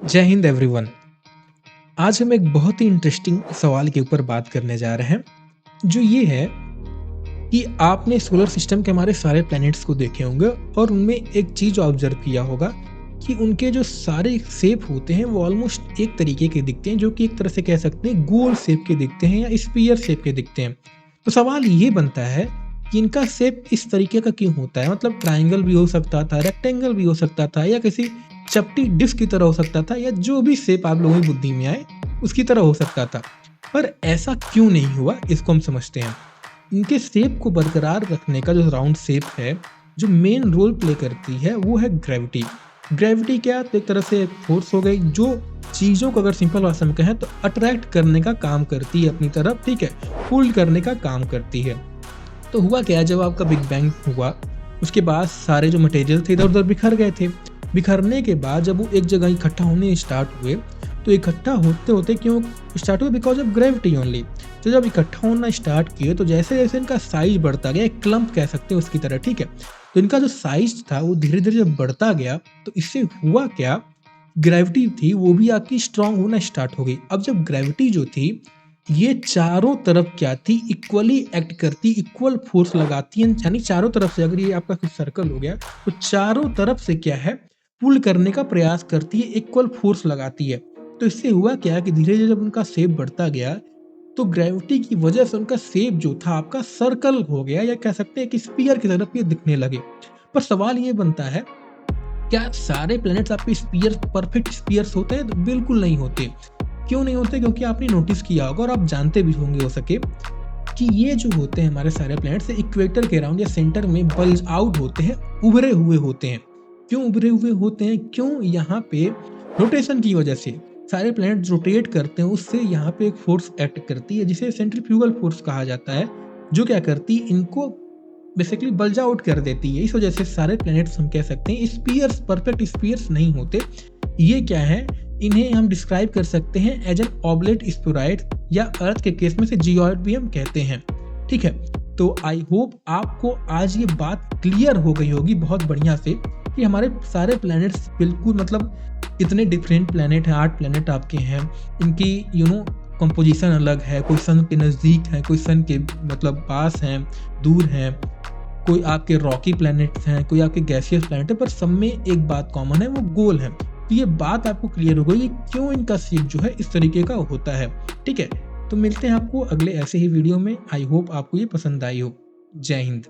जय हिंद एवरीवन। आज हम एक बहुत ही इंटरेस्टिंग सवाल के ऊपर बात करने जा रहे हैं, जो ये है कि आपने सोलर सिस्टम के हमारे सारे प्लैनेट्स को देखे होंगे और उनमें एक चीज़ ऑब्जर्व किया होगा कि उनके जो सारे शेप होते हैं वो ऑलमोस्ट एक तरीके के दिखते हैं, जो कि एक तरह से कह सकते हैं गोल शेप के दिखते हैं या स्फीयर शेप के दिखते हैं। तो सवाल ये बनता है कि इनका शेप इस तरीके का क्यों होता है? मतलब ट्रायंगल भी हो सकता था, रेक्टेंगल भी हो सकता था या किसी चपटी डिस्क की तरह हो सकता था या जो भी शेप आप लोगों की बुद्धि में आए उसकी तरह हो सकता था। पर ऐसा क्यों नहीं हुआ, इसको हम समझते हैं। इनके शेप को बरकरार रखने का जो राउंड शेप है, जो मेन रोल प्ले करती है वो है ग्रेविटी। ग्रेविटी क्या? तो एक तरह से एक फोर्स हो गई जो चीज़ों को अगर सिंपल भाषा में कहें तो अट्रैक्ट करने का काम करती है अपनी तरफ, ठीक है, पुल करने का काम करती है। तो हुआ क्या, जब आपका बिग बैंग हुआ उसके बाद सारे जो मटेरियल थे इधर उधर बिखर गए थे। बिखरने के बाद जब वो एक जगह इकट्ठा होने स्टार्ट हुए तो इकट्ठा होते होते क्यों स्टार्ट हुए? Because of gravity only. तो जब इकट्ठा होना स्टार्ट किए तो जैसे जैसे इनका साइज बढ़ता गया, एक क्लम्प कह सकते हैं उसकी तरह, ठीक है। तो इनका जो साइज था वो धीरे धीरे जब बढ़ता गया तो इससे हुआ क्या, ग्रेविटी थी वो भी आपकी स्ट्रांग होना स्टार्ट हो गई। अब जब ग्रेविटी जो थी ये चारों तरफ क्या थी, इक्वली एक्ट करती, इक्वल फोर्स लगाती है, यानी चारों तरफ से अगर ये आपका कुछ सर्कल हो गया तो चारों तरफ से क्या है, पुल करने का प्रयास करती है, इक्वल फोर्स लगाती है। तो इससे हुआ क्या कि धीरे धीरे जब उनका शेप बढ़ता गया तो ग्रेविटी की वजह से उनका शेप जो था आपका सर्कल हो गया, या कह सकते हैं कि स्फीयर की तरफ ये दिखने लगे। पर सवाल ये बनता है, क्या सारे प्लैनेट्स आपके स्फीयर परफेक्ट स्फीयर्स होते हैं? तो बिल्कुल नहीं होते। क्यों नहीं होते? क्योंकि आपने नोटिस किया होगा और आप जानते भी होंगे हो सके कि ये जो होते हैं हमारे सारे प्लैनेट्स इक्वेटर के अराउंड या सेंटर में बल्ज आउट होते हैं, उभरे हुए होते हैं। क्यों उभरे हुए होते हैं? क्यों? यहाँ पे रोटेशन की वजह से सारे प्लैनेट रोटेट करते हैं, उससे यहाँ पे एक फोर्स एक्ट करती है जिसे सेंट्रीफ्यूगल फोर्स कहा जाता है, जो क्या करती है, इनको बेसिकली बल्ज आउट कर देती है। इस वजह से सारे प्लैनेट्स हम कह सकते हैं स्फीयर्स, परफेक्ट स्फीयर्स नहीं होते। ये क्या है, इन्हें हम डिस्क्राइब कर सकते हैं एज एन ऑबलेट स्फेरॉइड, या अर्थ के केस में से जियोइड भी हम कहते हैं, ठीक है। तो आई होप आपको आज ये बात क्लियर हो गई होगी बहुत बढ़िया से कि हमारे सारे प्लैनेट्स बिल्कुल मतलब इतने डिफरेंट प्लैनेट हैं, 8 प्लैनेट आपके हैं, इनकी कंपोजिशन अलग है, कोई सन के नज़दीक है, कोई सन के मतलब पास हैं, दूर हैं, कोई आपके रॉकी प्लैनेट्स हैं, कोई आपके गैसियस प्लैनेट है, पर सब में एक बात कॉमन है, वो गोल है। तो ये बात आपको क्लियर हो गई क्यों इनका शेप जो है इस तरीके का होता है, ठीक है। तो मिलते हैं आपको अगले ऐसे ही वीडियो में। आई होप आपको ये पसंद आई हो। जय हिंद।